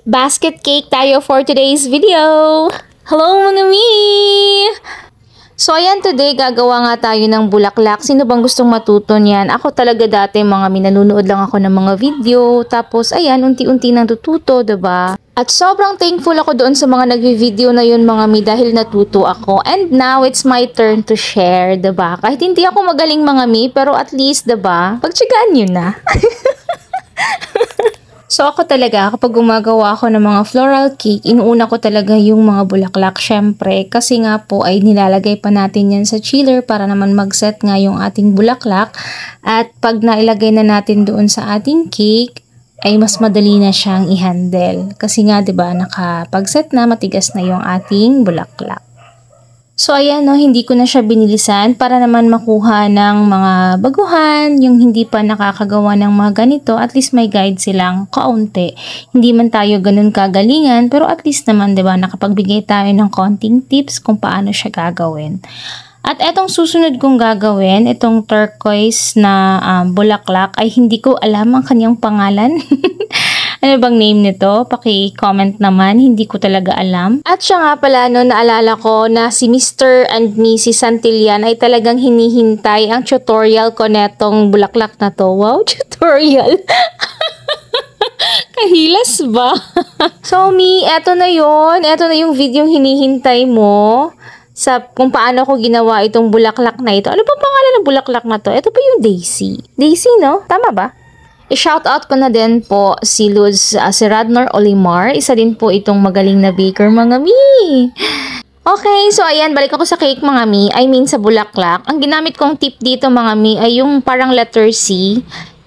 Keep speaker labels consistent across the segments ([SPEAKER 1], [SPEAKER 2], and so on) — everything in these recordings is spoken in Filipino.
[SPEAKER 1] Basket cake tayo for today's video! Hello mga mi! So ayan, today gagawa nga tayo ng bulaklak. Sino bang gustong matuto niyan? Ako talaga dati mga mi, nanonood lang ako ng mga video. Tapos ayan, unti-unti nang tututo, diba? At sobrang thankful ako doon sa mga nag-video na yun mga mi dahil natuto ako. And now, it's my turn to share, diba? Kahit hindi ako magaling mga mi, pero at least, diba? Pagtsagaan nyo na. So ako talaga, kapag gumagawa ako ng mga floral cake, inuuna ko talaga yung mga bulaklak syempre. Kasi nga po ay nilalagay pa natin yan sa chiller para naman mag-set nga yung ating bulaklak. At pag nailagay na natin doon sa ating cake, ay mas madali na siyang i-handle. Kasi nga 'di ba nakapag-set na, matigas na yung ating bulaklak. So ayan no, hindi ko na siya binilisan para naman makuha ng mga baguhan, yung hindi pa nakakagawa ng mga ganito, at least may guide silang kaunti. Hindi man tayo ganun kagalingan, pero at least naman 'di ba nakapagbigay tayo ng konting tips kung paano siya gagawin. At etong susunod kong gagawin, itong turquoise na bulaklak, ay hindi ko alam ang kanyang pangalan. Ano bang name nito? Paki-comment naman, hindi ko talaga alam. At siya nga pala, no, naalala ko na si Mr. and Mrs. Santillan ay talagang hinihintay ang tutorial ko netong bulaklak na to. Wow, tutorial! Kahilas ba? So, Mi, eto na yon. Eto na yung video hinihintay mo sa kung paano ko ginawa itong bulaklak na ito. Ano bang pangalan ng bulaklak na to? Ito pa yung Daisy. Daisy, no? Tama ba? I-shoutout ko na din po si Luz, si Radnor Olimar. Isa din po itong magaling na baker, mga mi. Okay, so ayan, balik ako sa cake, mga mi. I mean sa bulaklak. Ang ginamit kong tip dito, mga mi, ay yung parang letter C.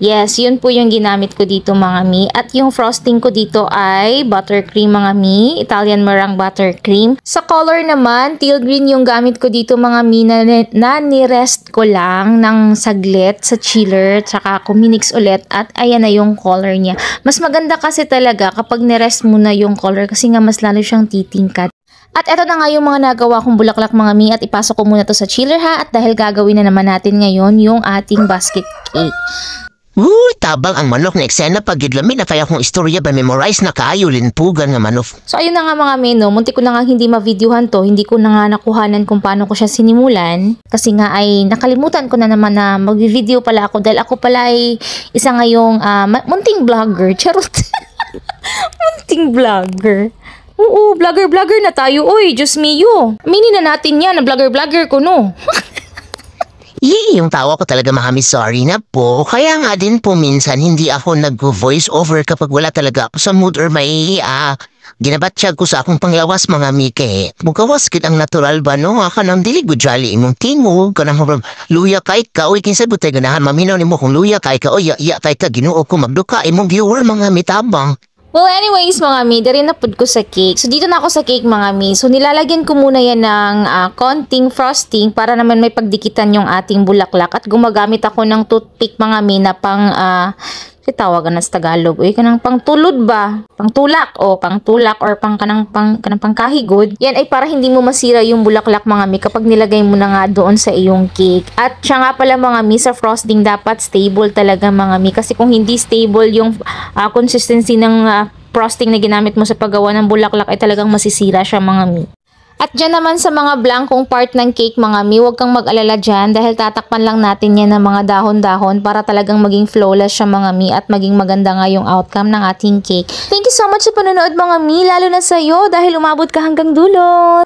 [SPEAKER 1] Yes, yun po yung ginamit ko dito, mga mi. At yung frosting ko dito ay buttercream, mga mi. Italian meringue buttercream. Sa color naman, teal green yung gamit ko dito, mga mi, na nirest ko lang ng saglit sa chiller. Tsaka kuminix ulit at ayan na yung color niya. Mas maganda kasi talaga kapag nirest mo na yung color kasi nga mas lalo siyang titingkad. At eto na nga yung mga nagawa kong bulaklak, mga mi, at ipasok ko muna to sa chiller ha. At dahil gagawin na naman natin ngayon yung ating basket cake.
[SPEAKER 2] Tabang ang manok na eksena pag gidlamin na kaya kong istorya ba memorize na kaayo linpugan nga manok.
[SPEAKER 1] So ayun na nga mga meno, munti ko na nga hindi ma-videohan to, hindi ko na nga nakuhanan kung paano ko siya sinimulan. Kasi nga ay nakalimutan ko na naman na mag-video pala ako dahil ako pala ay isa ngayong munting vlogger. Charot! Munting vlogger. Oo, vlogger na tayo. Uy, Diyos mio. Aminin na natin yan na vlogger ko no.
[SPEAKER 2] Yung tawa ko talaga mahami, sorry na po. Kaya nga din po minsan hindi ako nag-voice over kapag wala talaga ako sa mood or may ginabatsyag ko sa akong panglawas, mga mike. Mugawas kit ang natural ba no? Ka nang dilig jolly imong tingog ka nang luya kay ka. Uy, kinsa butay ganahan maminaw nimo kung luya kay ka o ya kay ka Ginoo ko magduka imong viewer, mga mitabang.
[SPEAKER 1] Well, anyways, mga mi, dari na pud ko sa cake. So, dito na ako sa cake, mga mi. So, nilalagyan ko muna yan ng konting frosting para naman may pagdikitan yung ating bulaklak. At gumagamit ako ng toothpick, mga mi, na pang, tawagan na sa Tagalog. Uy, kanang pangtulod ba? Pangtulak, o pangtulak, or kanang pangkahigod. Yan ay para hindi mo masira yung bulaklak, mga mi, kapag nilagay mo na nga doon sa iyong cake. At siya nga pala, mga mi, sa frosting dapat stable talaga, mga mi. Kasi kung hindi stable yung consistency ng frosting na ginamit mo sa paggawa ng bulaklak ay talagang masisira siya, mga mi. At dyan naman sa mga blankong part ng cake, mga mi, huwag kang mag-alala dyan dahil tatakpan lang natin yan ng mga dahon-dahon para talagang maging flawless siya, mga mi, at maging maganda nga yung outcome ng ating cake. Thank you so much sa panonood, mga mi, lalo na sa'yo dahil umabot ka hanggang dulo.